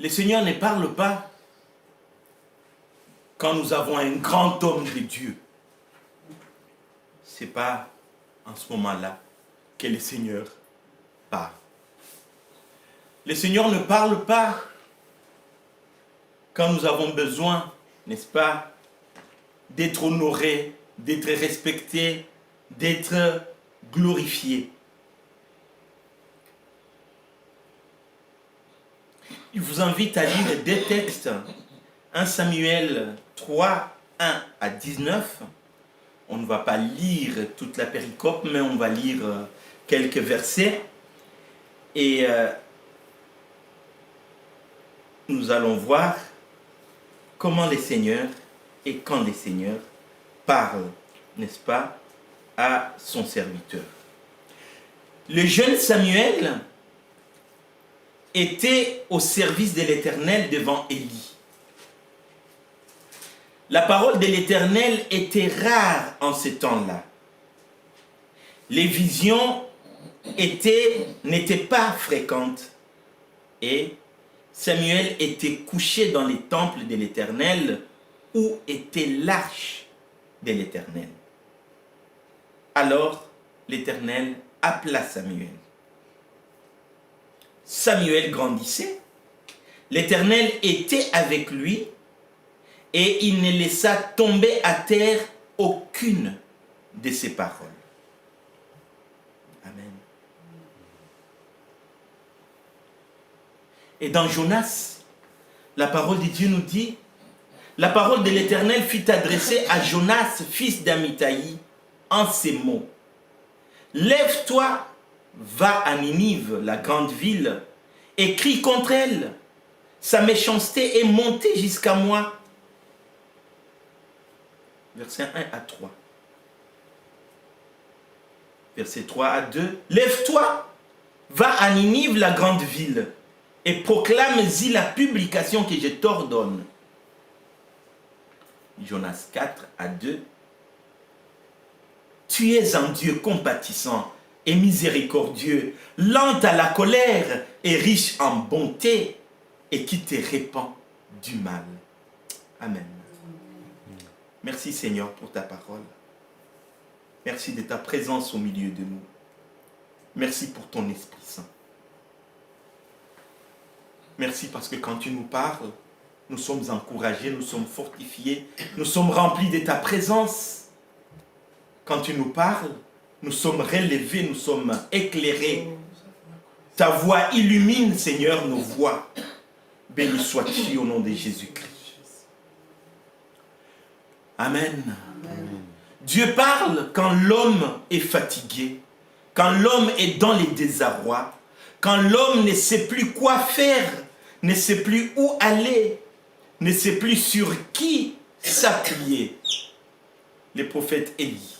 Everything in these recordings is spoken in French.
Le Seigneur ne parle pas quand nous avons un grand homme de Dieu. Ce n'est pas en ce moment-là que le Seigneur parle. Le Seigneur ne parle pas quand nous avons besoin, n'est-ce pas, d'être honorés, d'être respectés, d'être glorifiés. Je vous invite à lire deux textes, 1 Samuel 3, 1 à 19. On ne va pas lire toute la péricope, mais on va lire quelques versets. Et nous allons voir comment les seigneurs et quand les seigneurs parlent, n'est-ce pas, à son serviteur. Le jeune Samuel était au service de l'Éternel devant Élie. La parole de l'Éternel était rare en ce temps-là. Les visions n'étaient pas fréquentes et Samuel était couché dans les temples de l'Éternel où était l'arche de l'Éternel. Alors l'Éternel appela Samuel. Samuel grandissait, l'Éternel était avec lui et il ne laissa tomber à terre aucune de ses paroles. Amen. Et dans Jonas, la parole de Dieu nous dit, la parole de l'Éternel fut adressée à Jonas, fils d'Amithaï, en ces mots. Lève-toi, va à Ninive, la grande ville, et crie contre elle. Sa méchanceté est montée jusqu'à moi. Verset 1 à 3. Verset 3 à 2. Lève-toi, va à Ninive, la grande ville, et proclame-y la publication que je t'ordonne. Jonas 4 à 2. Tu es un Dieu compatissant et miséricordieux, lent à la colère et riche en bonté, et qui te répand du mal. Amen. Merci Seigneur pour ta parole. Merci de ta présence au milieu de nous. Merci pour ton Esprit Saint. Merci parce que quand tu nous parles, nous sommes encouragés, nous sommes fortifiés, nous sommes remplis de ta présence. Quand tu nous parles, nous sommes relevés, nous sommes éclairés. Ta voix illumine, Seigneur, nos voix. Béni sois-tu au nom de Jésus-Christ. Amen. Amen. Dieu parle quand l'homme est fatigué, quand l'homme est dans les désarrois, quand l'homme ne sait plus quoi faire, ne sait plus où aller, ne sait plus sur qui s'appuyer. Les prophètes Élie,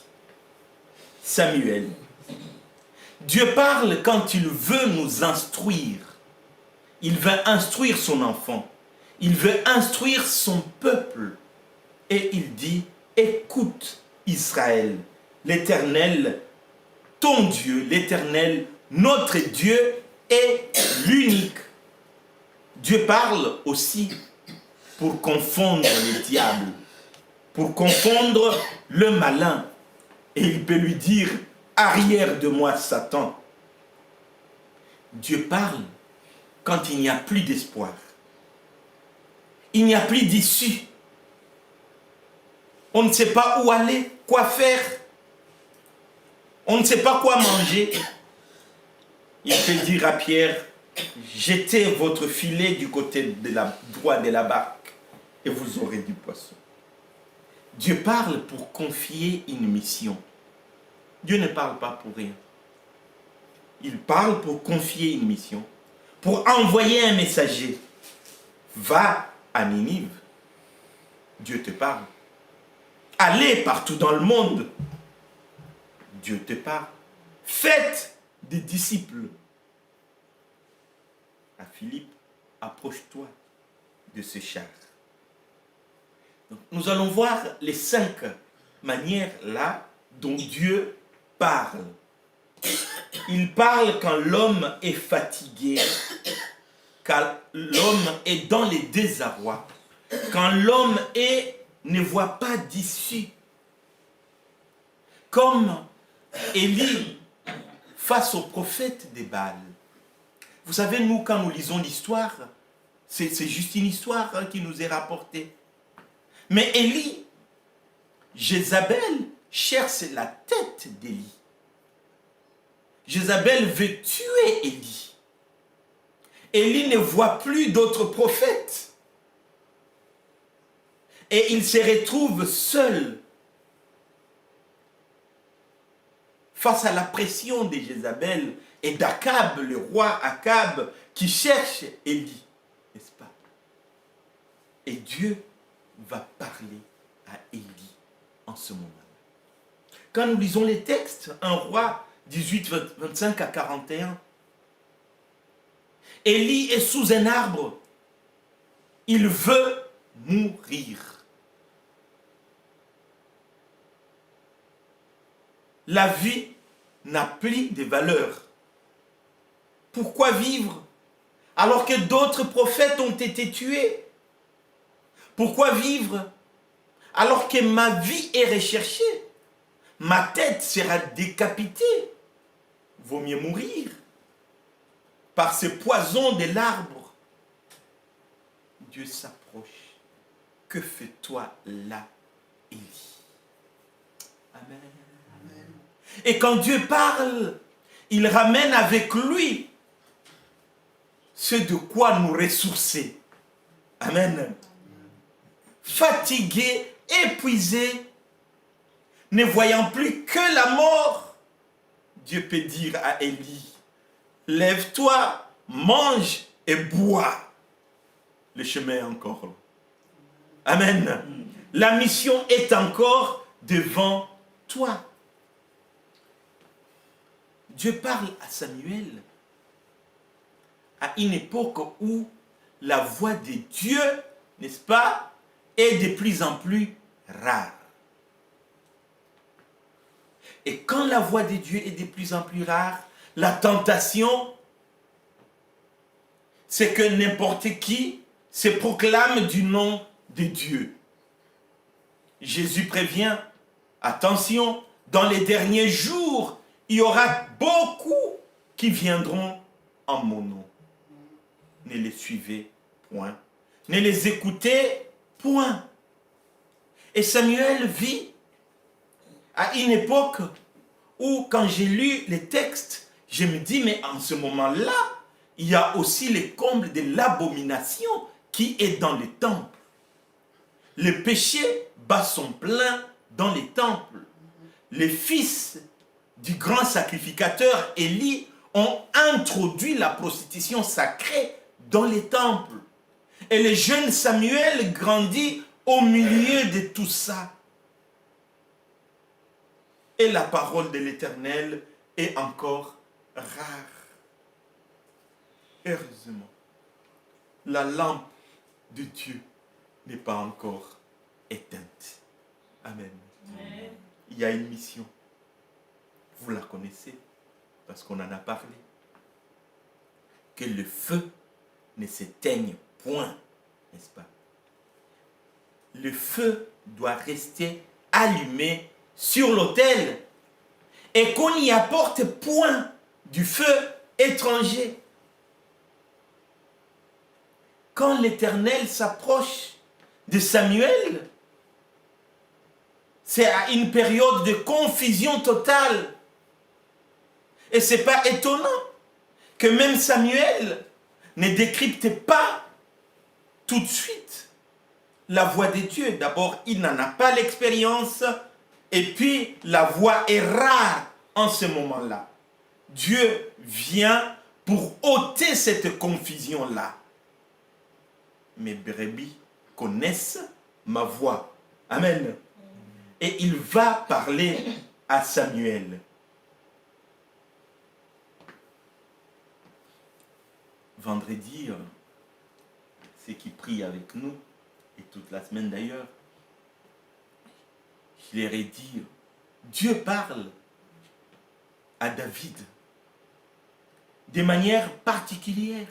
Samuel. Dieu parle quand il veut nous instruire. Il veut instruire son enfant. Il veut instruire son peuple. Et il dit, écoute Israël, l'Éternel, ton Dieu, l'Éternel, notre Dieu est l'unique. Dieu parle aussi pour confondre le diable, pour confondre le malin. Et il peut lui dire, arrière de moi Satan. Dieu parle quand il n'y a plus d'espoir. Il n'y a plus d'issue. On ne sait pas où aller, quoi faire. On ne sait pas quoi manger. Il peut dire à Pierre, jetez votre filet du côté droit de la barque et vous aurez du poisson. Dieu parle pour confier une mission. Dieu ne parle pas pour rien. Il parle pour confier une mission, pour envoyer un messager. Va à Ninive. Dieu te parle. Allez partout dans le monde. Dieu te parle. Faites des disciples. À Philippe, approche-toi de ce char. Donc, nous allons voir les 5 manières là dont Dieu parle. Il parle quand l'homme est fatigué. quand l'homme est dans les désarrois, quand l'homme ne voit pas d'issue, comme Élie face au prophète des Baals. Vous savez, nous, quand nous lisons l'histoire, c'est juste une histoire qui nous est rapportée. Mais Élie, Jézabel cherche la tête d'Élie. Jézabel veut tuer Élie. Élie ne voit plus d'autres prophètes. Et il se retrouve seul face à la pression de Jézabel et d'Akab, le roi Akab, qui cherche Élie, n'est-ce pas? Et Dieu va parler à Élie en ce moment-là. Quand nous lisons les textes, 1 Roi 18, 25 à 41, Élie est sous un arbre. Il veut mourir. La vie n'a plus de valeur. Pourquoi vivre alors que d'autres prophètes ont été tués? Pourquoi vivre alors que ma vie est recherchée? Ma tête sera décapitée. Vaut mieux mourir par ce poison de l'arbre. Dieu s'approche. Que fais-toi là, Élie? Amen. Amen. Et quand Dieu parle, il ramène avec lui ce de quoi nous ressourcer. Amen. Fatigué, épuisé, ne voyant plus que la mort, Dieu peut dire à Élie, lève-toi, mange et bois. Le chemin est encore là. Amen. La mission est encore devant toi. Dieu parle à Samuel à une époque où la voix de Dieu, n'est-ce pas, est de plus en plus rare. Et quand la voix de Dieu est de plus en plus rare, la tentation, c'est que n'importe qui se proclame du nom de Dieu. Jésus prévient, attention, dans les derniers jours, il y aura beaucoup qui viendront en mon nom. Ne les suivez point. Ne les écoutez point. Et Samuel vit à une époque où, quand j'ai lu les textes, je me dis, mais en ce moment-là, il y a aussi les combles de l'abomination qui est dans les temples. Le péché bat son plein dans les temples. Les fils du grand sacrificateur Élie ont introduit la prostitution sacrée dans les temples. Et le jeune Samuel grandit au milieu de tout ça. Et la parole de l'Éternel est encore rare. Heureusement, la lampe de Dieu n'est pas encore éteinte. Amen. Amen. Il y a une mission. Vous la connaissez parce qu'on en a parlé. Que le feu ne s'éteigne point, n'est-ce pas? Le feu doit rester allumé sur l'autel et qu'on n'y apporte point du feu étranger. Quand l'Éternel s'approche de Samuel, c'est à une période de confusion totale. Et ce n'est pas étonnant que même Samuel ne décrypte pas tout de suite la voix de Dieu. D'abord, il n'en a pas l'expérience, et puis la voix est rare en ce moment-là. Dieu vient pour ôter cette confusion-là. Mes brebis connaissent ma voix. Amen. Et il va parler à Samuel. Vendredi, ceux qui prient avec nous, et toute la semaine d'ailleurs, je leur ai dit, Dieu parle à David de manière particulière.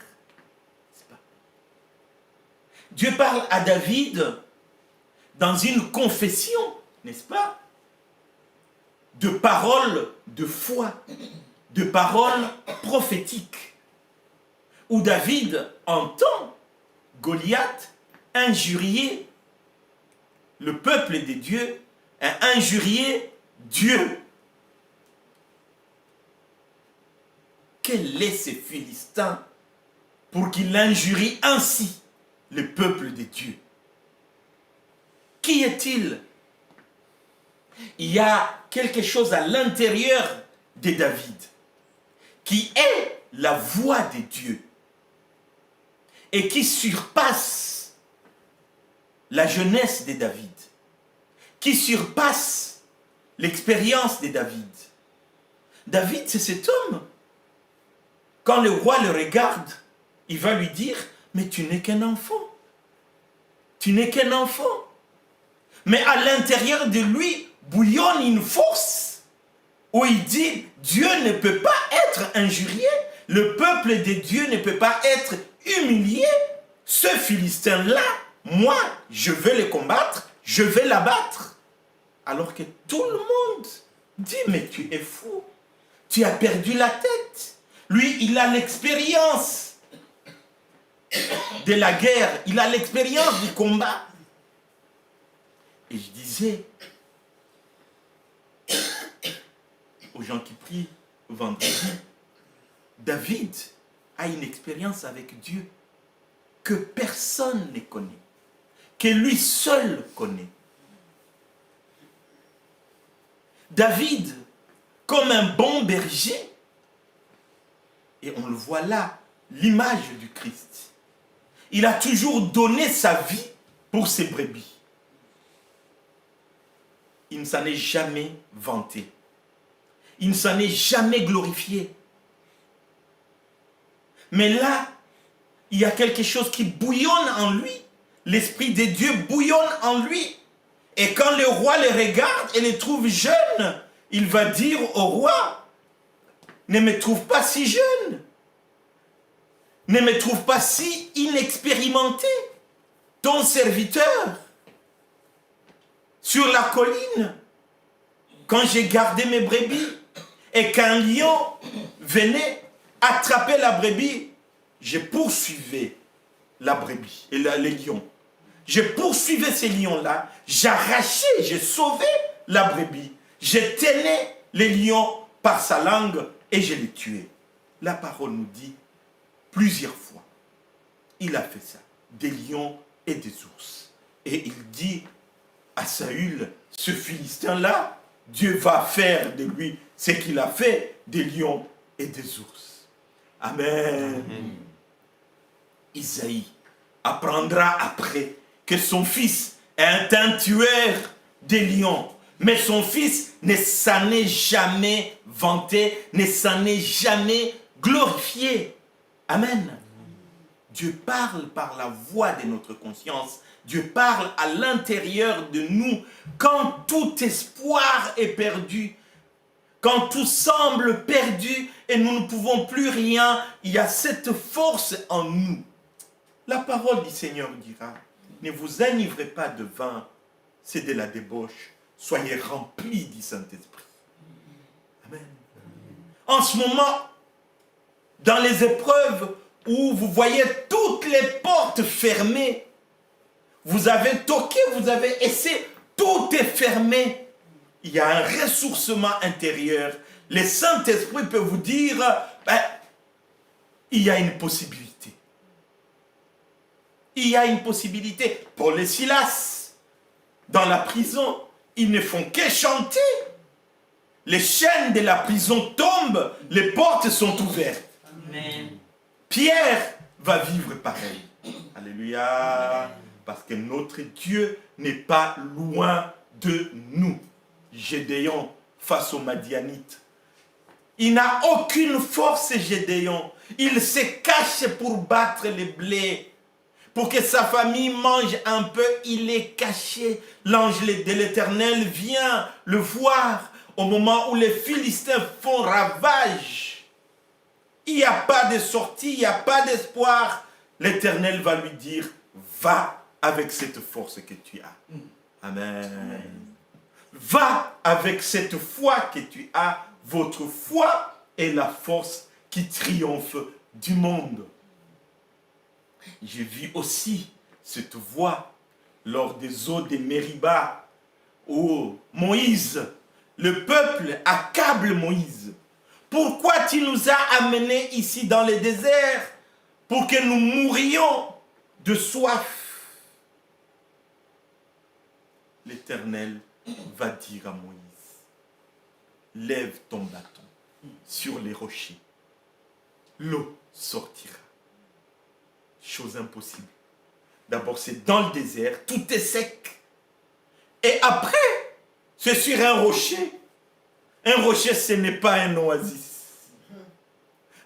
Dieu parle à David dans une confession, n'est-ce pas? De paroles de foi, de paroles prophétiques, où David entend Goliath injurier le peuple des dieux, injurier Dieu. Quel est ce Philistin pour qu'il injurie ainsi le peuple des dieux? Qui est-il? Il y a quelque chose à l'intérieur de David qui est la voix de Dieu et qui surpasse la jeunesse de David, qui surpasse l'expérience de David. David, c'est cet homme. Quand le roi le regarde, il va lui dire, mais tu n'es qu'un enfant. Tu n'es qu'un enfant. Mais à l'intérieur de lui bouillonne une force où il dit, Dieu ne peut pas être injurié, le peuple de Dieu ne peut pas être humilié. Ce Philistin-là, moi, je vais le combattre, je vais l'abattre. Alors que tout le monde dit, mais tu es fou, tu as perdu la tête. Lui, il a l'expérience de la guerre, il a l'expérience du combat. Et je disais aux gens qui prient vendredi, David a une expérience avec Dieu que personne ne connaît, que lui seul connaît. David, comme un bon berger, et on le voit là, l'image du Christ, il a toujours donné sa vie pour ses brebis. Il ne s'en est jamais vanté. Il ne s'en est jamais glorifié. Mais là, il y a quelque chose qui bouillonne en lui. L'Esprit de Dieu bouillonne en lui. Et quand le roi le regarde et le trouve jeune, il va dire au roi, ne me trouve pas si jeune. Ne me trouve pas si inexpérimenté. Ton serviteur, sur la colline, quand j'ai gardé mes brebis, et qu'un lion venait attraper la brebis, je poursuivais la brebis et les lions. Je poursuivais ces lions-là, j'arrachais, je sauvais la brebis. Je tenais les lions par sa langue et je les tuais. La parole nous dit plusieurs fois, il a fait ça, des lions et des ours. Et il dit à Saül, ce Philistin-là, Dieu va faire de lui ce qu'il a fait des lions et des ours. Amen. Amen. Isaïe apprendra après que son fils est un tueur des lions. Mais son fils ne s'en est jamais vanté, ne s'en est jamais glorifié. Amen. Dieu parle par la voix de notre conscience. Dieu parle à l'intérieur de nous quand tout espoir est perdu. Quand tout semble perdu et nous ne pouvons plus rien, il y a cette force en nous. La parole du Seigneur dira, ne vous enivrez pas de vin, c'est de la débauche. Soyez remplis du Saint-Esprit. Amen. En ce moment, dans les épreuves où vous voyez toutes les portes fermées, vous avez toqué, vous avez essayé, tout est fermé. Il y a un ressourcement intérieur. Le Saint-Esprit peut vous dire, il y a une possibilité. Il y a une possibilité. Paul et Silas, dans la prison, ils ne font que chanter. Les chaînes de la prison tombent, les portes sont ouvertes. Amen. Pierre va vivre pareil. Alléluia. Parce que notre Dieu n'est pas loin de nous. Gédéon face aux Madianites. Il n'a aucune force, Gédéon. Il se cache pour battre les blés. Pour que sa famille mange un peu, il est caché. L'ange de l'Éternel vient le voir au moment où les Philistins font ravage. Il n'y a pas de sortie, il n'y a pas d'espoir. L'Éternel va lui dire, va avec cette force que tu as. Amen. Va avec cette foi que tu as. Votre foi est la force qui triomphe du monde. J'ai vu aussi cette voix lors des eaux de Mériba où Moïse, le peuple accable Moïse. Pourquoi tu nous as amenés ici dans le désert pour que nous mourions de soif? L'Éternel va dire à Moïse, lève ton bâton sur les rochers, l'eau sortira. Chose impossible. D'abord, c'est dans le désert, tout est sec. Et après, c'est sur un rocher. Un rocher, ce n'est pas un oasis.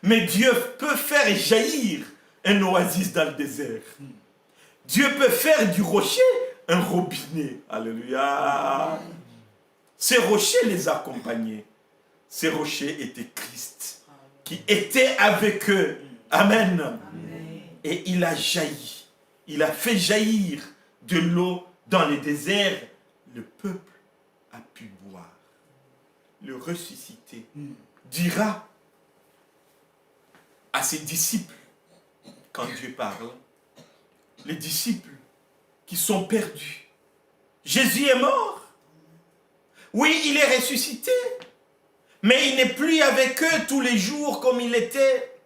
Mais Dieu peut faire jaillir un oasis dans le désert. Dieu peut faire du rocher un robinet. Alléluia. Ces rochers les accompagnaient. Ces rochers étaient Christ, qui était avec eux. Amen. Amen. Et il a jailli. Il a fait jaillir de l'eau dans le désert. Le peuple a pu boire. Le ressuscité dira à ses disciples, quand Dieu parle, les disciples qui sont perdus. Jésus est mort. Oui, il est ressuscité. Mais il n'est plus avec eux tous les jours comme il était.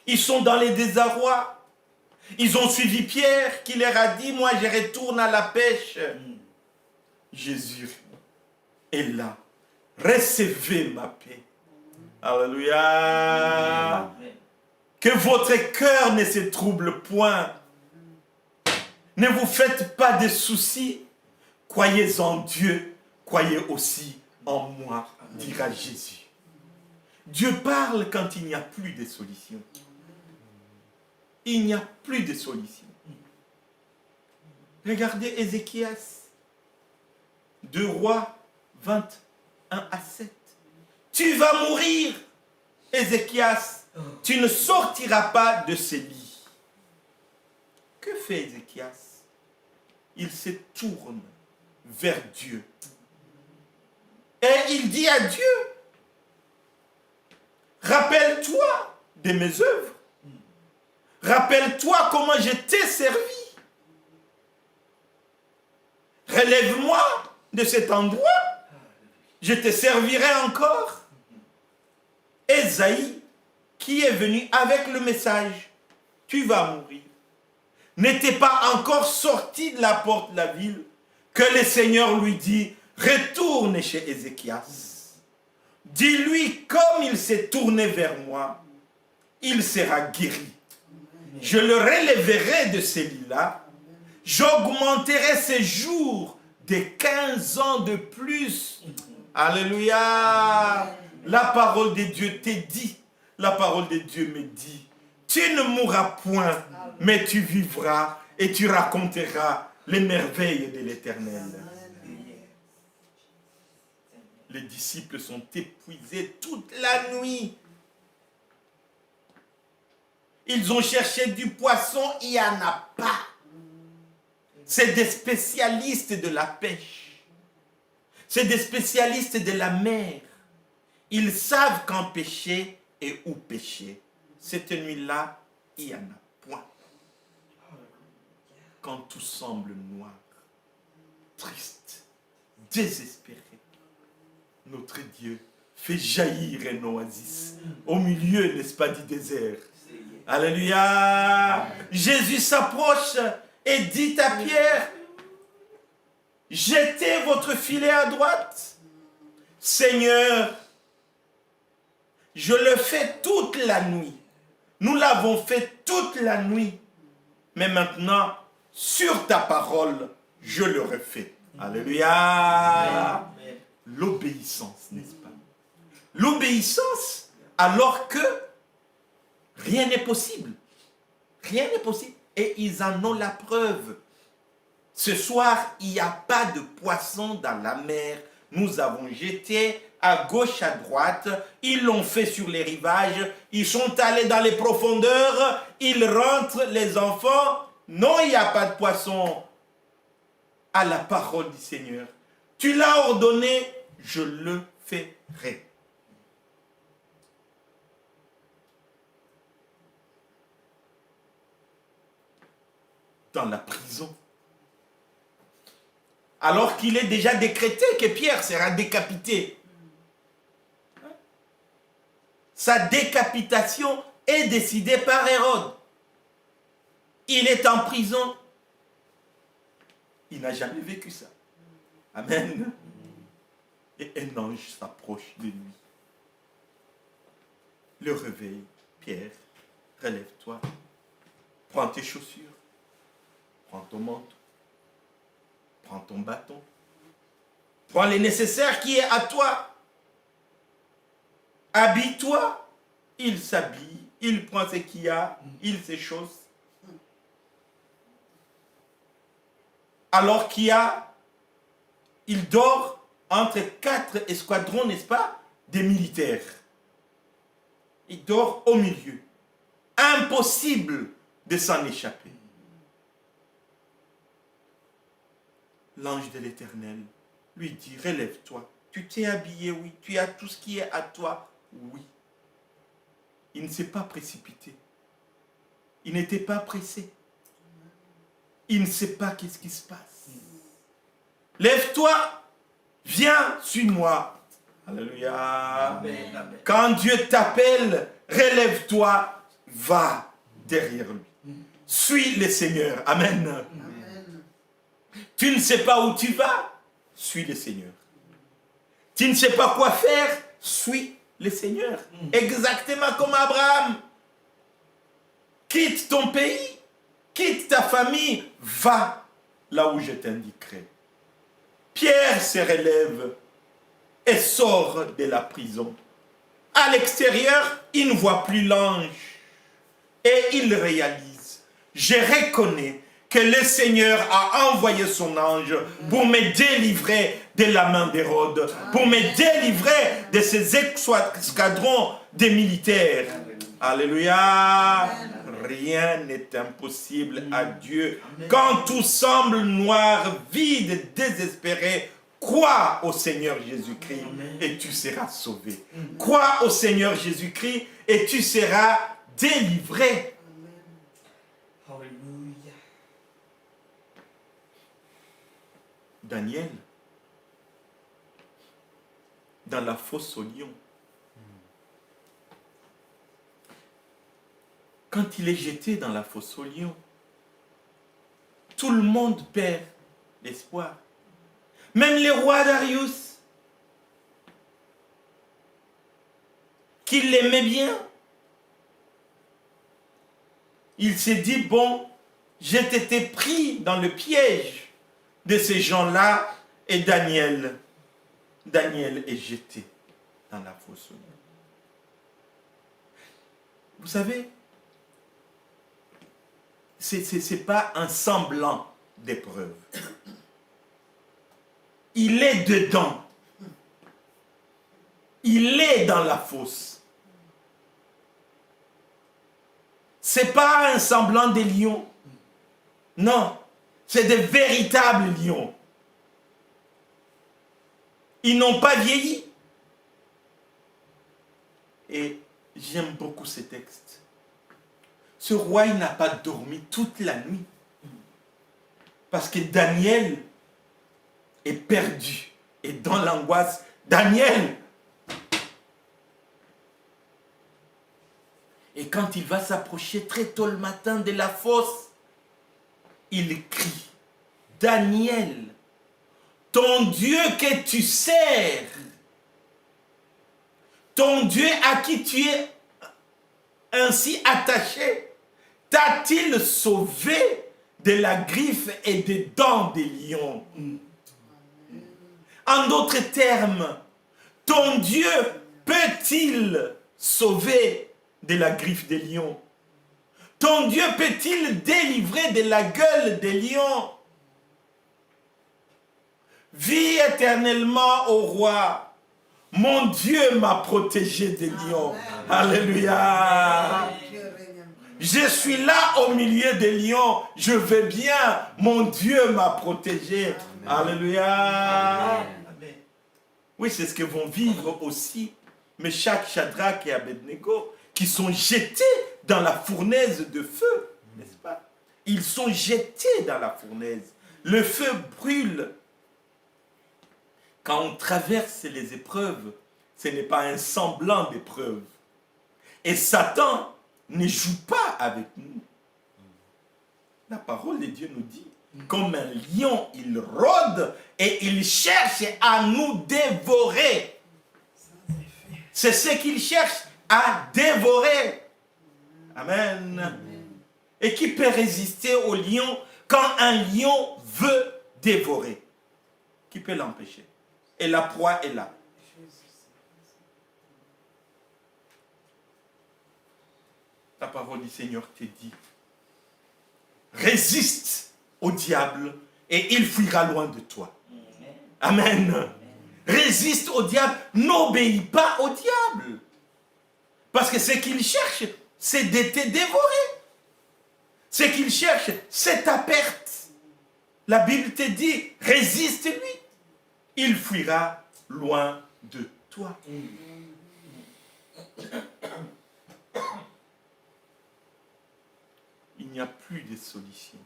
Ils sont dans les désarrois. Ils ont suivi Pierre qui leur a dit, moi je retourne à la pêche. Jésus est là. Recevez ma paix. Alléluia. Que votre cœur ne se trouble point. Ne vous faites pas de soucis. Croyez en Dieu. Croyez aussi en moi, dira Jésus. Dieu parle quand il n'y a plus de solution. Il n'y a plus de solution. Regardez Ézéchias, 2 Rois 21 à 7. Tu vas mourir, Ézéchias. Tu ne sortiras pas de ce lit. Que fait Ézéchias? Il se tourne vers Dieu. Et il dit à Dieu, rappelle-toi de mes œuvres. Rappelle-toi comment je t'ai servi. Relève-moi de cet endroit. Je te servirai encore. Ésaïe, qui est venu avec le message, tu vas mourir, n'était pas encore sorti de la porte de la ville que le Seigneur lui dit, retourne chez Ézéchias. Dis-lui, comme il s'est tourné vers moi, il sera guéri. Je le relèverai de ce lit-là. J'augmenterai ses jours de 15 ans de plus. Alléluia. La parole de Dieu te dit, la parole de Dieu me dit, tu ne mourras point, mais tu vivras et tu raconteras les merveilles de l'Éternel. Les disciples sont épuisés toute la nuit. Ils ont cherché du poisson, il n'y en a pas. C'est des spécialistes de la pêche. C'est des spécialistes de la mer. Ils savent quand pêcher et où pêcher. Cette nuit-là, il n'y en a point. Quand tout semble noir, triste, désespéré, notre Dieu fait jaillir un oasis au milieu, n'est-ce pas, du désert. Alléluia. Jésus s'approche et dit à Pierre, jetez votre filet à droite. Seigneur, je le fais toute la nuit. Nous l'avons fait toute la nuit. Mais maintenant, sur ta parole, je le refais. Alléluia. L'obéissance, n'est-ce pas? L'obéissance alors que rien n'est possible. Rien n'est possible. Et ils en ont la preuve. Ce soir, il n'y a pas de poisson dans la mer. Nous avons jeté à gauche, à droite, ils l'ont fait sur les rivages, ils sont allés dans les profondeurs, ils rentrent, les enfants, non, il n'y a pas de poisson. À la parole du Seigneur, tu l'as ordonné, je le ferai. Dans la prison. Alors qu'il est déjà décrété que Pierre sera décapité. Sa décapitation est décidée par Hérode. Il est en prison. Il n'a jamais vécu ça. Amen. Et un ange s'approche de lui. Le réveille. Pierre, relève-toi. Prends tes chaussures. Prends ton manteau. Prends ton bâton. Prends les nécessaires qui est à toi. Habille-toi. Il s'habille. Il prend ce qu'il y a. Il s'échausse. Alors il dort entre 4 escadrons, n'est-ce pas, des militaires. Il dort au milieu. Impossible de s'en échapper. L'ange de l'Éternel lui dit, relève-toi. Tu t'es habillé, oui. Tu as tout ce qui est à toi, oui. Il ne s'est pas précipité. Il n'était pas pressé. Il ne sait pas qu'est-ce qui se passe. Lève-toi, viens, suis-moi. Alléluia. Amen, amen. Quand Dieu t'appelle, relève-toi, va derrière lui. Suis le Seigneur. Amen. Amen. Tu ne sais pas où tu vas, suis le Seigneur. Tu ne sais pas quoi faire, suis le Seigneur. Exactement comme Abraham. Quitte ton pays. Quitte ta famille, va là où je t'indiquerai. Pierre se relève et sort de la prison. À l'extérieur, il ne voit plus l'ange. Et il réalise, je reconnais que le Seigneur a envoyé son ange pour me délivrer de la main d'Hérode, pour me délivrer de ces escadrons des militaires. Alléluia. Rien n'est impossible à Dieu. Quand tout semble noir, vide, désespéré, crois au Seigneur Jésus-Christ et tu seras sauvé. Crois au Seigneur Jésus-Christ et tu seras délivré. Alléluia. Daniel, dans la fosse au lion, quand il est jeté dans la fosse au lion, tout le monde perd l'espoir. Même le roi Darius, qui l'aimait bien, il s'est dit, bon, j'ai été pris dans le piège de ces gens-là et Daniel est jeté dans la fosse au lion. Vous savez, ce n'est pas un semblant d'épreuve. Il est dedans. Il est dans la fosse. Ce n'est pas un semblant des lions. Non, c'est des véritables lions. Ils n'ont pas vieilli. Et j'aime beaucoup ce texte. Ce roi, il n'a pas dormi toute la nuit. Parce que Daniel est perdu. Et dans l'angoisse, Daniel. Et quand il va s'approcher très tôt le matin de la fosse, il crie, Daniel, ton Dieu que tu sers, ton Dieu à qui tu es ainsi attaché, t'a-t-il sauvé de la griffe et des dents des lions? En d'autres termes, ton Dieu peut-il sauver de la griffe des lions? Ton Dieu peut-il délivrer de la gueule des lions? Vis éternellement, ô roi. Mon Dieu m'a protégé des lions. Alléluia. Je suis là au milieu des lions. Je vais bien. Mon Dieu m'a protégé. Alléluia. Oui, c'est ce que vont vivre aussi Meshach, Shadrach et Abednego, qui sont jetés dans la fournaise de feu, n'est-ce pas? Ils sont jetés dans la fournaise. Le feu brûle. Quand on traverse les épreuves, ce n'est pas un semblant d'épreuve. Et Satan ne joue pas avec nous. La parole de Dieu nous dit, comme un lion, il rôde et il cherche à nous dévorer. C'est ce qu'il cherche, à dévorer. Amen. Et qui peut résister au lion quand un lion veut dévorer? Qui peut l'empêcher? Et la proie est là. La parole du Seigneur te dit, résiste au diable et il fuira loin de toi. Amen. Résiste au diable, n'obéis pas au diable. Parce que ce qu'il cherche, c'est de te dévorer. Ce qu'il cherche, c'est ta perte. La Bible te dit, résiste-lui. Il fuira loin de toi. Il n'y a plus de solution.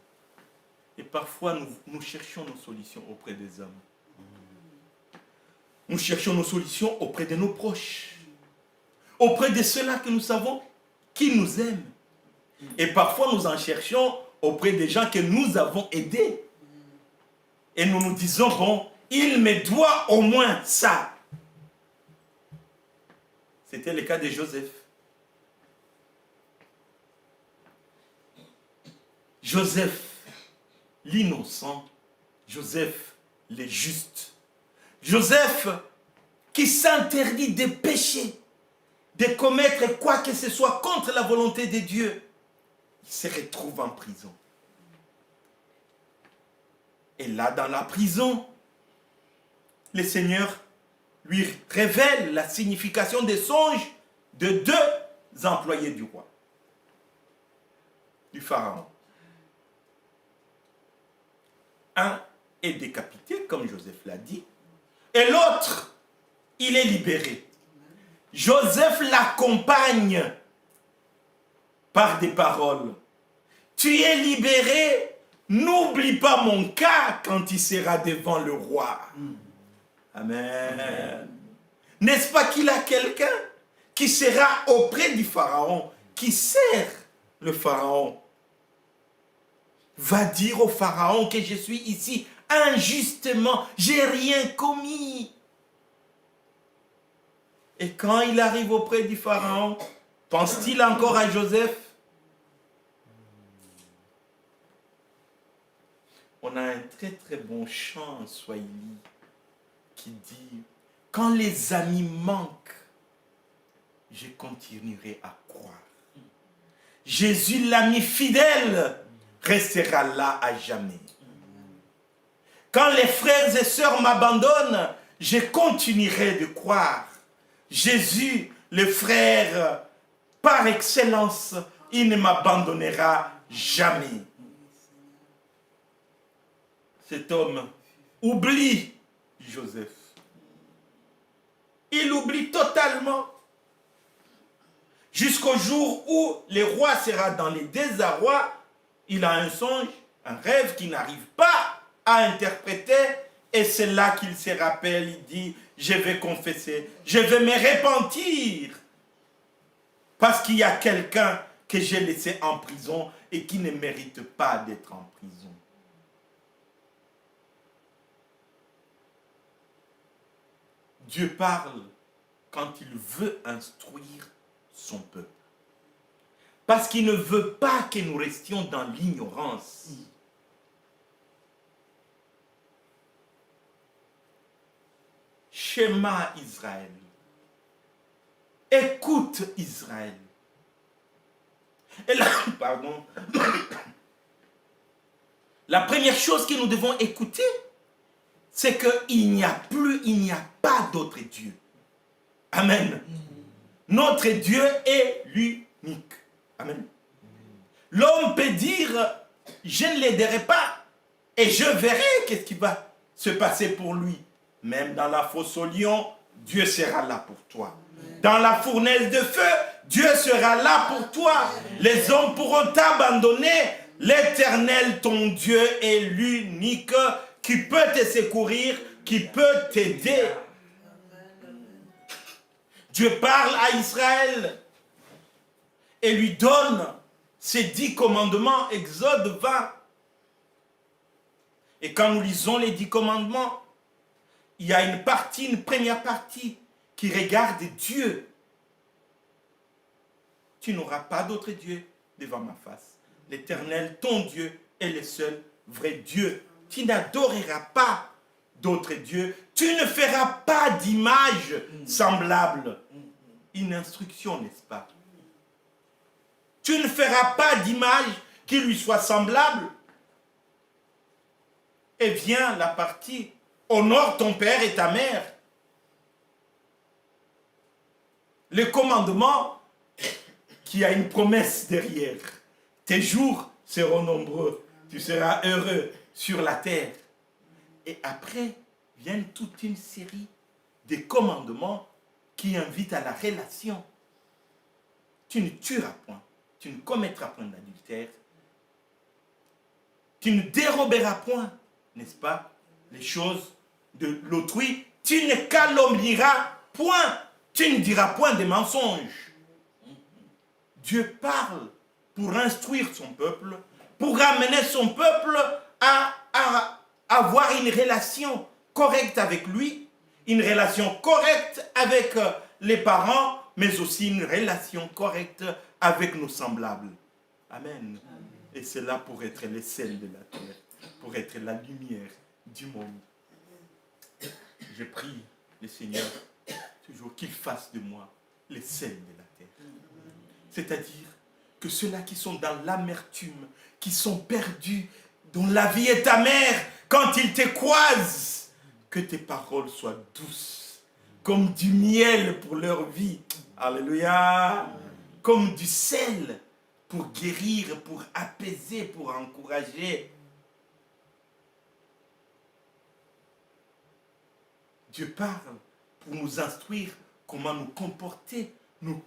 Et parfois, nous cherchons nos solutions auprès des hommes. Nous cherchons nos solutions auprès de nos proches. Auprès de ceux-là que nous savons qui nous aiment. Et parfois, nous en cherchons auprès des gens que nous avons aidés. Et nous nous disons, bon, il me doit au moins ça. C'était le cas de Joseph. Joseph, l'innocent. Joseph, le juste. Joseph, qui s'interdit de pécher, de commettre quoi que ce soit contre la volonté de Dieu, il se retrouve en prison. Et là, dans la prison, le Seigneur lui révèle la signification des songes de deux employés du roi, du pharaon. Un est décapité, comme Joseph l'a dit, et l'autre, il est libéré. Joseph l'accompagne par des paroles. Tu es libéré, n'oublie pas mon cas quand il sera devant le roi. Amen. N'est-ce pas qu'il a quelqu'un qui sera auprès du pharaon, qui sert le pharaon? Va dire au pharaon que je suis ici injustement, j'ai rien commis. Et quand il arrive auprès du pharaon, pense-t-il encore à Joseph? On a un très très bon chant en Swahili qui dit, quand les amis manquent, je continuerai à croire. Jésus, l'ami fidèle, restera là à jamais. Quand les frères et sœurs m'abandonnent, je continuerai de croire. Jésus, le frère par excellence, il ne m'abandonnera jamais. Cet homme oublie Joseph. Il oublie totalement. Jusqu'au jour où le roi sera dans les désarrois, il a un songe, un rêve qu'il n'arrive pas à interpréter, et c'est là qu'il se rappelle, il dit, je vais confesser, je vais me repentir, parce qu'il y a quelqu'un que j'ai laissé en prison et qui ne mérite pas d'être en prison. Dieu parle quand il veut instruire son peuple. Parce qu'il ne veut pas que nous restions dans l'ignorance. Shema Israël. Écoute Israël. Et là, pardon. La première chose que nous devons écouter, c'est qu'il n'y a pas d'autre Dieu. Amen. Notre Dieu est l'unique. Amen. L'homme peut dire, je ne l'aiderai pas et je verrai qu'est-ce qui va se passer pour lui. Même dans la fosse au lion, Dieu sera là pour toi. Dans la fournaise de feu, Dieu sera là pour toi. Les hommes pourront t'abandonner. L'Éternel, ton Dieu, est l'unique qui peut te secourir, qui peut t'aider. Dieu parle à Israël et lui donne ses 10 commandements, Exode 20. Et quand nous lisons les 10 commandements, il y a une première partie qui regarde Dieu. Tu n'auras pas d'autre Dieu devant ma face. L'Éternel, ton Dieu, est le seul vrai Dieu. Tu n'adoreras pas d'autres dieux. Tu ne feras pas d'image semblable. Une instruction, n'est-ce pas? Tu ne feras pas d'image qui lui soit semblable. Et vient la partie honore ton père et ta mère. Le commandement qui a une promesse derrière. Tes jours seront nombreux. Tu seras heureux sur la terre. Et après vient toute une série de commandements qui invitent à la relation. Tu ne tueras point. Tu ne commettras point d'adultère. Tu ne déroberas point, n'est-ce pas, les choses de l'autrui. Tu ne calomnieras point. Tu ne diras point des mensonges. Dieu parle pour instruire son peuple, pour amener son peuple à avoir une relation correcte avec lui, une relation correcte avec les parents, mais aussi une relation correcte avec nos semblables. Amen. Et c'est là pour être les sels de la terre, pour être la lumière du monde. Je prie le Seigneur toujours qu'il fasse de moi les sels de la terre. C'est-à-dire que ceux-là qui sont dans l'amertume, qui sont perdus, dont la vie est amère, quand ils te croisent, que tes paroles soient douces, comme du miel pour leur vie. Alléluia. Comme du sel pour guérir, pour apaiser, pour encourager. Dieu parle pour nous instruire comment nous comporter, nous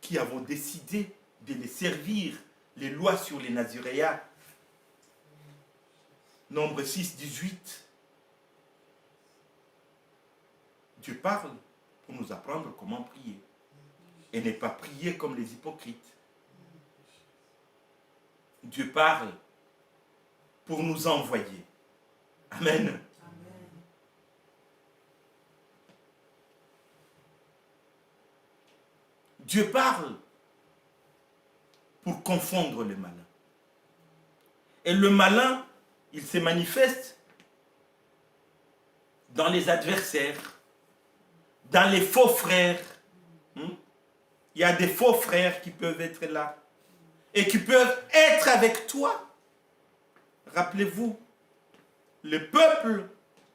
qui avons décidé de les servir, les lois sur les Naziréas. Nombre 6, 18. Dieu parle pour nous apprendre comment prier. Et ne pas prier comme les hypocrites. Dieu parle pour nous envoyer. Amen. Amen. Dieu parle pour confondre le malin. Et le malin, il se manifeste dans les adversaires, dans les faux frères. Il y a des faux frères qui peuvent être là et qui peuvent être avec toi. Rappelez-vous, le peuple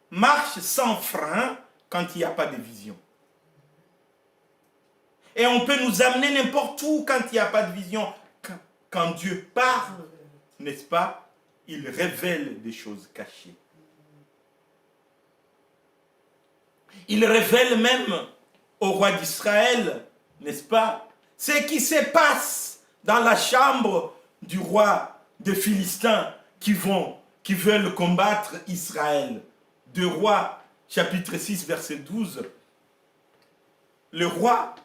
marche sans frein quand il n'y a pas de vision. Et on peut nous amener n'importe où quand il n'y a pas de vision. Quand Dieu parle, n'est-ce pas, il révèle des choses cachées. Il révèle même au roi d'Israël, n'est-ce pas, ce qui se passe dans la chambre du roi des Philistins qui veulent combattre Israël. 2 Rois, chapitre 6, verset 12. Le roi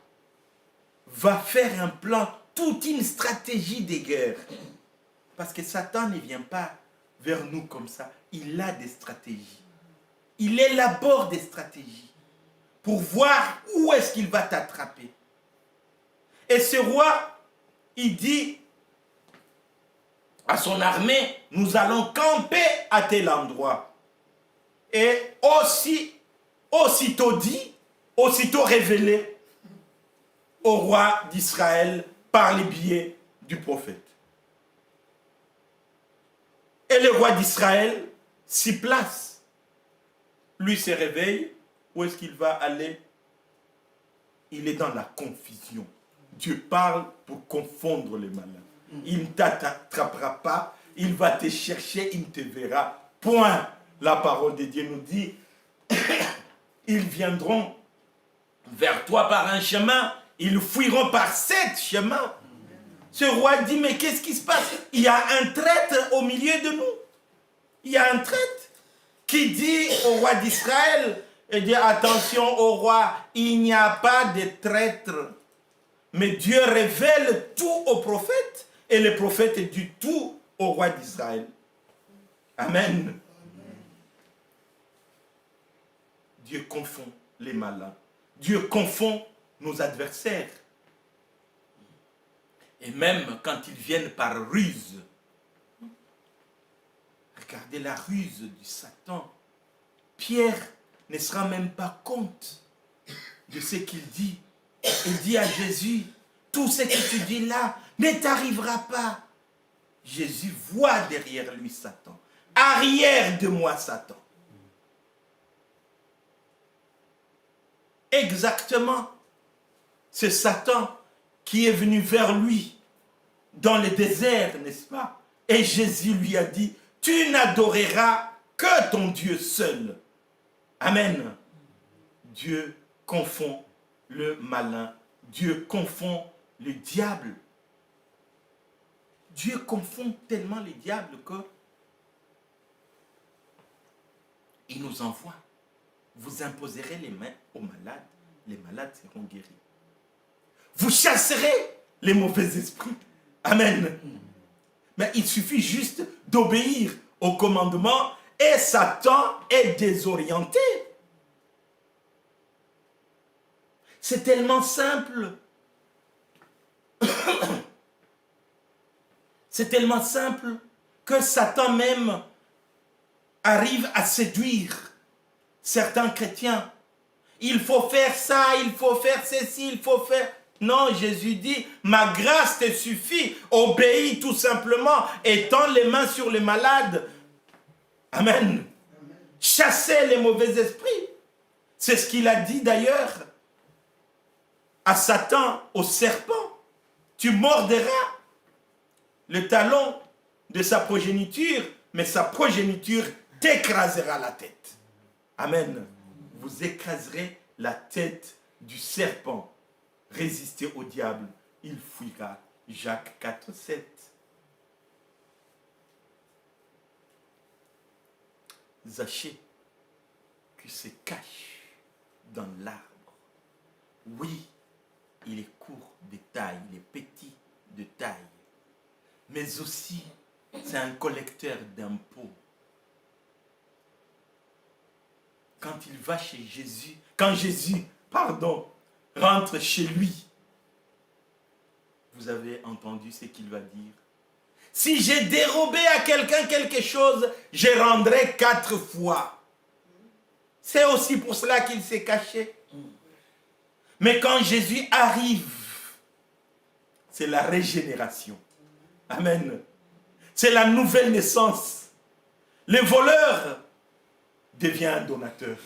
va faire un plan, toute une stratégie de guerre. Parce que Satan ne vient pas vers nous comme ça. Il a des stratégies. Il élabore des stratégies pour voir où est-ce qu'il va t'attraper. Et ce roi, il dit à son armée, nous allons camper à tel endroit. Et aussitôt dit, aussitôt révélé au roi d'Israël par les biais du prophète. Et le roi d'Israël s'y place. Lui se réveille. Où est-ce qu'il va aller? il est dans la confusion. Dieu parle pour confondre les malins. Il ne t'attrapera pas, il va te chercher, il ne te verra point. La parole de Dieu nous dit, ils viendront vers toi par un chemin, ils fuiront par 7 chemins. Ce roi dit, mais qu'est-ce qui se passe? Il y a un traître au milieu de nous. Il y a un traître qui dit au roi d'Israël, et dit, attention au roi, il n'y a pas de traître. Mais Dieu révèle tout au prophète, et le prophète dit tout au roi d'Israël. Amen. Dieu confond les malins. Dieu confond nos adversaires. Et même quand ils viennent par ruse, regardez la ruse du Satan. Pierre ne se rend même pas compte de ce qu'il dit. Il dit à Jésus, tout ce que tu dis là ne t'arrivera pas. Jésus voit derrière lui Satan. Arrière de moi Satan. Exactement. C'est Satan qui est venu vers lui dans le désert, n'est-ce pas? Et Jésus lui a dit, tu n'adoreras que ton Dieu seul. Amen. Dieu confond le malin. Dieu confond le diable. Dieu confond tellement le diable que il nous envoie. Vous imposerez les mains aux malades, les malades seront guéris. Vous chasserez les mauvais esprits. Amen. Mais il suffit juste d'obéir au commandement et Satan est désorienté. C'est tellement simple. C'est tellement simple que Satan même arrive à séduire certains chrétiens. Il faut faire ça, il faut faire ceci, il faut faire... Non, Jésus dit, ma grâce te suffit. Obéis tout simplement et tends les mains sur les malades. Amen. Chassez les mauvais esprits. C'est ce qu'il a dit d'ailleurs à Satan, au serpent. Tu morderas le talon de sa progéniture, mais sa progéniture t'écrasera la tête. Amen. Vous écraserez la tête du serpent. Résistez au diable, il fuira. Jacques 4, 7. Zachée, qui se cache dans l'arbre. Oui, il est court de taille, il est petit de taille. Mais aussi, c'est un collecteur d'impôts. Quand il va chez Jésus, quand Jésus, rentre chez lui, vous avez entendu ce qu'il va dire. Si j'ai dérobé à quelqu'un quelque chose, je rendrai 4 fois. C'est aussi pour cela qu'il s'est caché. Mais quand Jésus arrive, c'est la régénération. Amen. C'est la nouvelle naissance. Le voleur devient un donateur.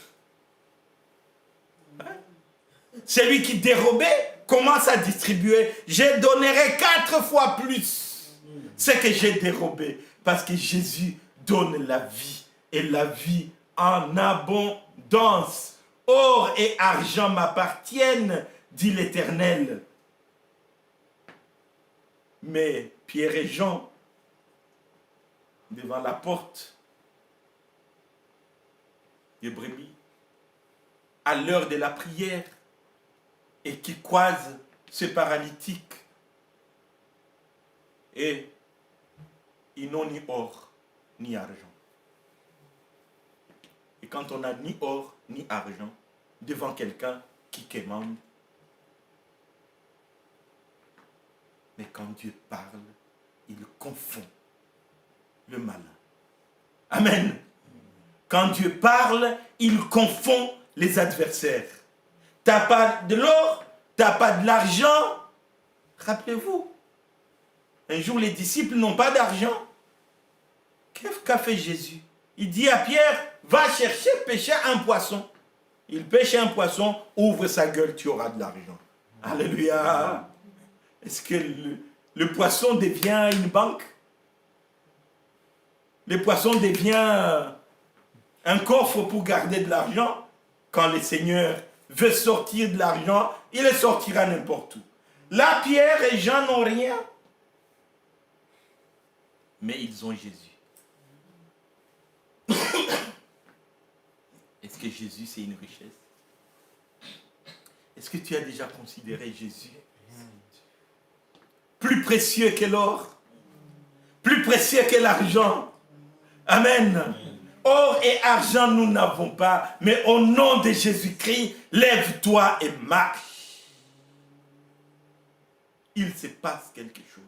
Celui qui dérobait commence à distribuer. Je donnerai 4 fois plus ce que j'ai dérobé. Parce que Jésus donne la vie. Et la vie en abondance. Or et argent m'appartiennent, dit l'Éternel. Mais Pierre et Jean, devant la porte des brebis, à l'heure de la prière, et qui croisent ce paralytique, et ils n'ont ni or ni argent. Et quand on n'a ni or ni argent devant quelqu'un qui commande, mais quand Dieu parle, il confond le malin. Amen. Quand Dieu parle, il confond les adversaires. Tu n'as pas de l'or, tu n'as pas de l'argent. Rappelez-vous, un jour les disciples n'ont pas d'argent. Qu'a fait Jésus? Il dit à Pierre, va chercher, pêcher un poisson. Il pêche un poisson, ouvre sa gueule, tu auras de l'argent. Alléluia. Est-ce que le poisson devient une banque? Le poisson devient un coffre pour garder de l'argent? Quand le Seigneur veut sortir de l'argent, il le sortira n'importe où. Là, Pierre et Jean n'ont rien. Mais ils ont Jésus. Est-ce que Jésus, c'est une richesse? Est-ce que tu as déjà considéré Jésus plus précieux que l'or, plus précieux que l'argent? Amen. Or et argent, nous n'avons pas, mais au nom de Jésus-Christ, lève-toi et marche. Il se passe quelque chose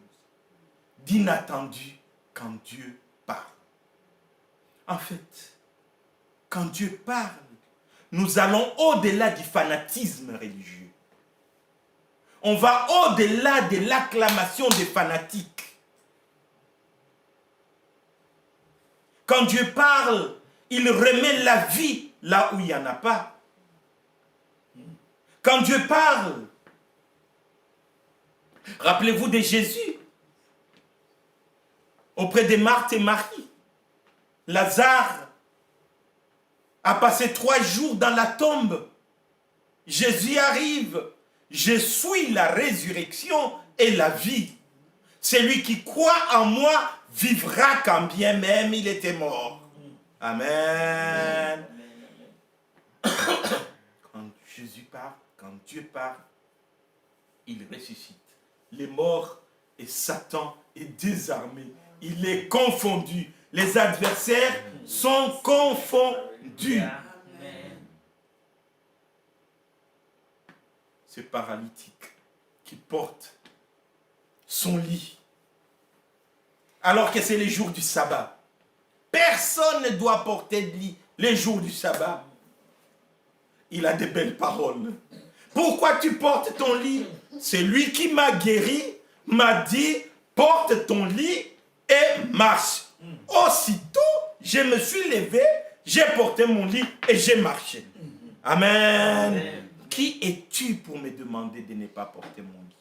d'inattendu quand Dieu parle. En fait, quand Dieu parle, nous allons au-delà du fanatisme religieux. On va au-delà de l'acclamation des fanatiques. Quand Dieu parle, il remet la vie là où il n'y en a pas. Quand Dieu parle, rappelez-vous de Jésus, auprès de Marthe et Marie. Lazare a passé 3 jours dans la tombe. Jésus arrive. Je suis la résurrection et la vie. Celui qui croit en moi vivra quand bien même il était mort. Amen. Quand Jésus parle, quand Dieu parle, il ressuscite. Les morts et Satan est désarmé. Il est confondu. Les adversaires sont confondus. Ce paralytique qui porte son lit, alors que c'est les jours du sabbat. Personne ne doit porter de lit les jours du sabbat. Il a des belles paroles. Pourquoi tu portes ton lit? C'est lui qui m'a guéri, m'a dit, porte ton lit et marche. Aussitôt, je me suis levé, j'ai porté mon lit et j'ai marché. Amen. Qui es-tu pour me demander de ne pas porter mon lit?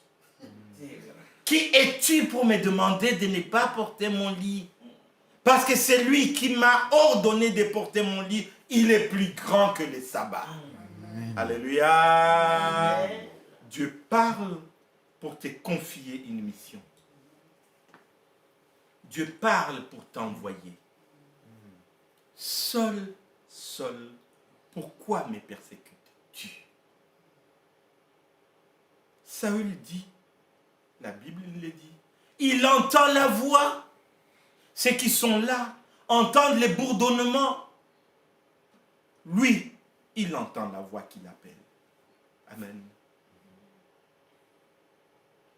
Qui es-tu pour me demander de ne pas porter mon lit? Parce que c'est lui qui m'a ordonné de porter mon lit. Il est plus grand que le sabbat. Alléluia. Dieu parle pour te confier une mission. Dieu parle pour t'envoyer. Seul, pourquoi me persécutes-tu? Saül dit, la Bible le dit, il entend la voix. Ceux qui sont là entendent les bourdonnements. Lui, il entend la voix qui l'appelle. Amen.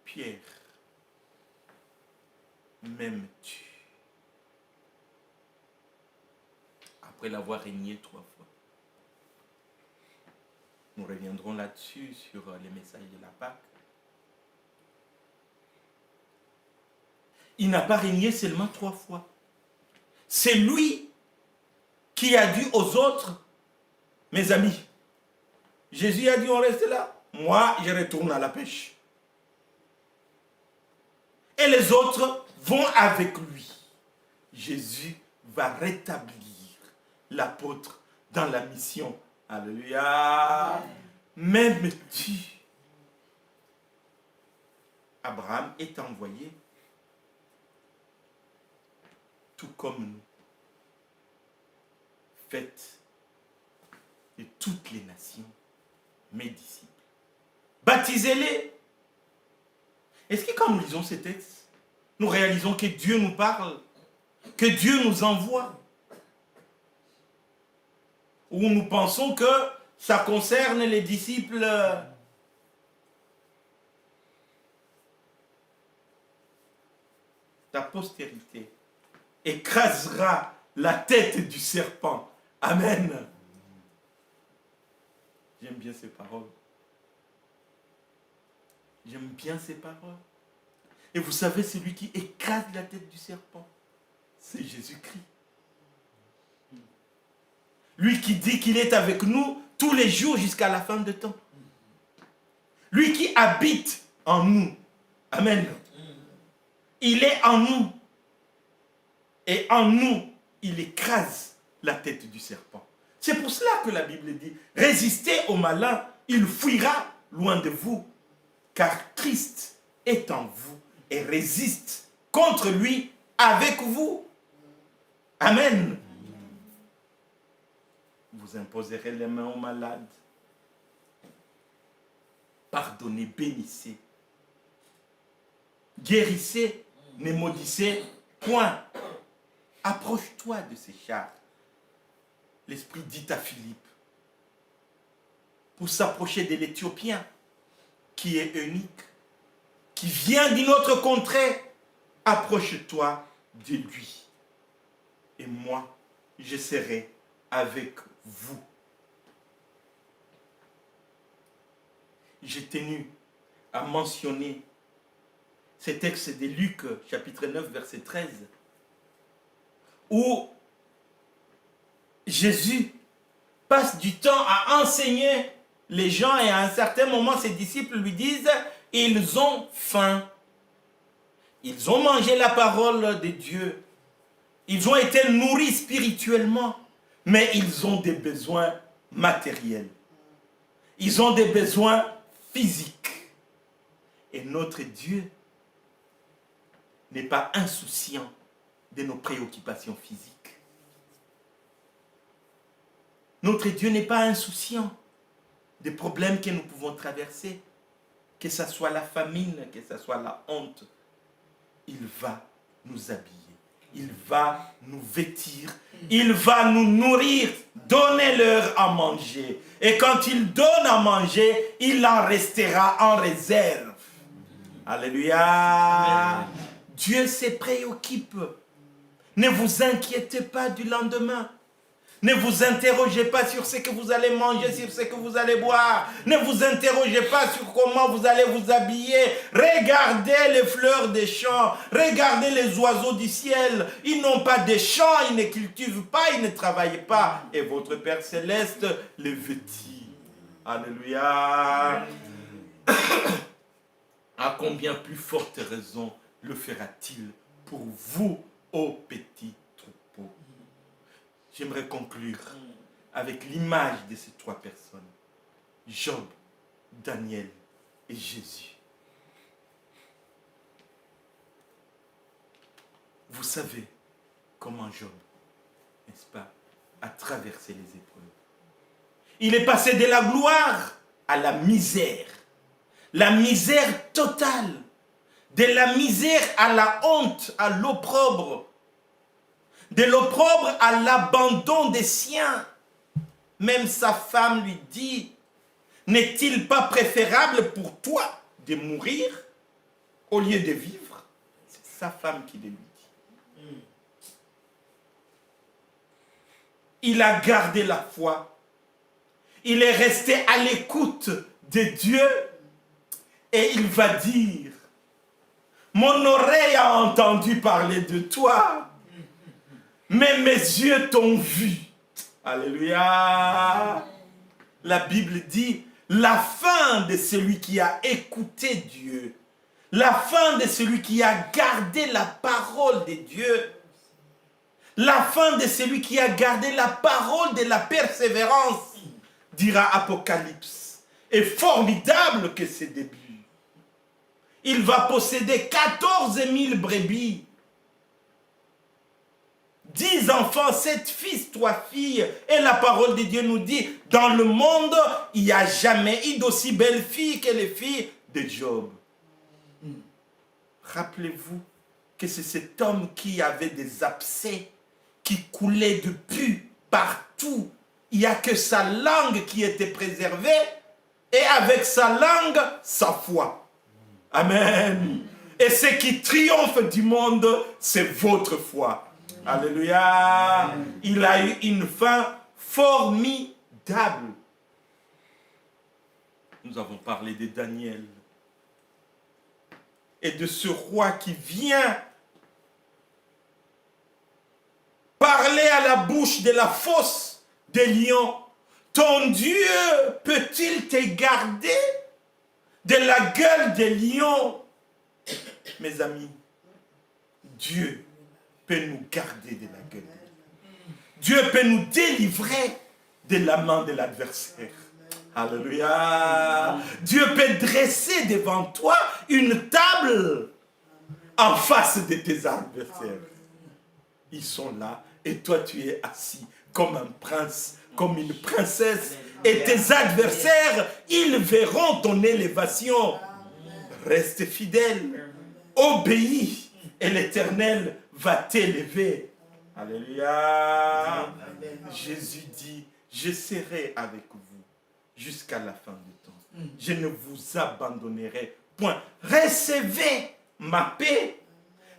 Pierre, m'aimes-tu? Après l'avoir régné 3 fois. Nous reviendrons là-dessus sur les messages de la Pâque. Il n'a pas régné seulement 3 fois. C'est lui qui a dit aux autres, mes amis, Jésus a dit on reste là. Moi, je retourne à la pêche. Et les autres vont avec lui. Jésus va rétablir l'apôtre dans la mission. Alléluia. M'aimes-tu? Abraham est envoyé tout comme nous. Faites de toutes les nations mes disciples. Baptisez-les. Est-ce que quand nous lisons ces textes, nous réalisons que Dieu nous parle, que Dieu nous envoie? Ou nous pensons que ça concerne les disciples? Ta postérité écrasera la tête du serpent. Amen. J'aime bien ces paroles. J'aime bien ces paroles. Et vous savez, celui qui écrase la tête du serpent, c'est Jésus-Christ. Lui qui dit qu'il est avec nous tous les jours jusqu'à la fin de temps. Lui qui habite en nous. Amen. Il est en nous. Et en nous, il écrase la tête du serpent. C'est pour cela que la Bible dit, résistez au malin, il fuira loin de vous. Car Christ est en vous et résiste contre lui avec vous. Amen. Vous imposerez les mains aux malades. Pardonnez, bénissez. Guérissez, ne maudissez point. Approche-toi de ces chars. L'Esprit dit à Philippe, pour s'approcher de l'Éthiopien, qui est unique, qui vient d'une autre contrée, approche-toi de lui. Et moi, je serai avec vous. J'ai tenu à mentionner ce texte de Luc, chapitre 9, verset 13, où Jésus passe du temps à enseigner les gens et à un certain moment, ses disciples lui disent, ils ont faim. Ils ont mangé la parole de Dieu. Ils ont été nourris spirituellement, mais ils ont des besoins matériels. Ils ont des besoins physiques. Et notre Dieu n'est pas insouciant de nos préoccupations physiques. Notre Dieu n'est pas insouciant des problèmes que nous pouvons traverser, que ce soit la famine, que ce soit la honte. Il va nous habiller, il va nous vêtir, il va nous nourrir, donnez-leur à manger. Et quand il donne à manger, il en restera en réserve. Alléluia. Dieu se préoccupe. Ne vous inquiétez pas du lendemain. Ne vous interrogez pas sur ce que vous allez manger, sur ce que vous allez boire. Ne vous interrogez pas sur comment vous allez vous habiller. Regardez les fleurs des champs. Regardez les oiseaux du ciel. Ils n'ont pas de champs, ils ne cultivent pas, ils ne travaillent pas. Et votre Père Céleste les vêtit. Alléluia. À combien plus forte raison le fera-t-il pour vous, ô petits troupeaux? J'aimerais conclure avec l'image de ces trois personnes. Job, Daniel et Jésus. Vous savez comment Job, n'est-ce pas, a traversé les épreuves. Il est passé de la gloire à la misère. La misère totale. De la misère à la honte, à l'opprobre. De l'opprobre à l'abandon des siens. Même sa femme lui dit, n'est-il pas préférable pour toi de mourir au lieu de vivre? C'est sa femme qui le lui dit. Il a gardé la foi. Il est resté à l'écoute de Dieu. Et il va dire, mon oreille a entendu parler de toi. Mais mes yeux t'ont vu. Alléluia. La Bible dit, la fin de celui qui a écouté Dieu, la fin de celui qui a gardé la parole de Dieu, la fin de celui qui a gardé la parole de la persévérance, dira Apocalypse, est formidable que ses débuts. Il va posséder 14 000 brebis, 10 enfants, 7 fils, 3 filles. Et la parole de Dieu nous dit, dans le monde, il n'y a jamais eu d'aussi belles filles que les filles de Job. Rappelez-vous que c'est cet homme qui avait des abcès, qui coulait de pu partout. Il n'y a que sa langue qui était préservée. Et avec sa langue, sa foi. Amen. Et ce qui triomphe du monde, c'est votre foi. Alléluia. Il a eu une fin formidable. Nous avons parlé de Daniel et de ce roi qui vient parler à la bouche de la fosse des lions, ton Dieu peut-il te garder de la gueule des lions? Mes amis, Dieu peut nous garder de la gueule. Dieu peut nous délivrer de la main de l'adversaire. Alléluia. Dieu peut dresser devant toi une table en face de tes adversaires. Ils sont là et toi tu es assis comme un prince, comme une princesse. Et tes adversaires, ils verront ton élévation. Reste fidèle, obéis et l'Éternel va t'élever. Alléluia. Jésus dit, je serai avec vous jusqu'à la fin du temps. Je ne vous abandonnerai point. Recevez ma paix.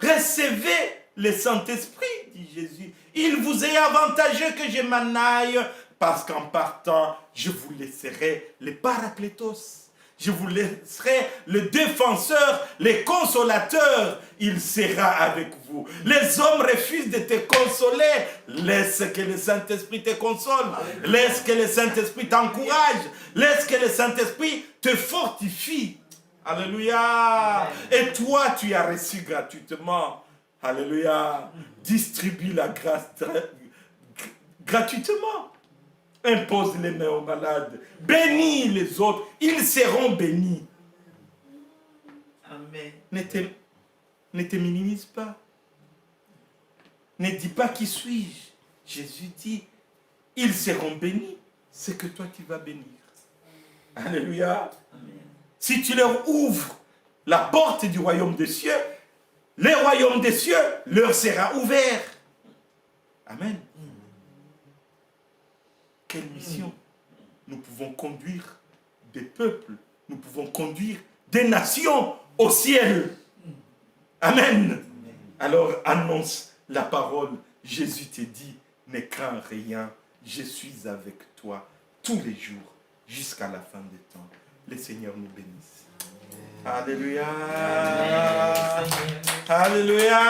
Recevez le Saint-Esprit, dit Jésus. Il vous est avantageux que je m'en aille, parce qu'en partant, je vous laisserai le Paraclétos. Je vous laisserai le défenseur, le consolateur. Il sera avec vous. Les hommes refusent de te consoler. Laisse que le Saint-Esprit te console. Laisse que le Saint-Esprit t'encourage. Laisse que le Saint-Esprit te fortifie. Alléluia. Et toi, tu as reçu gratuitement. Alléluia. Distribue la grâce gratuitement. Impose les mains aux malades. Bénis les autres. Ils seront bénis. Amen. Ne te minimise pas. Ne dis pas qui suis-je. Jésus dit, ils seront bénis. C'est que toi tu vas bénir. Alléluia. Amen. Si tu leur ouvres la porte du royaume des cieux, le royaume des cieux leur sera ouvert. Amen. Quelle mission? Nous pouvons conduire des peuples, nous pouvons conduire des nations au ciel. Amen. Alors annonce la parole. Jésus te dit, ne crains rien, je suis avec toi tous les jours jusqu'à la fin des temps. Le Seigneur nous bénisse. Alléluia. Alléluia.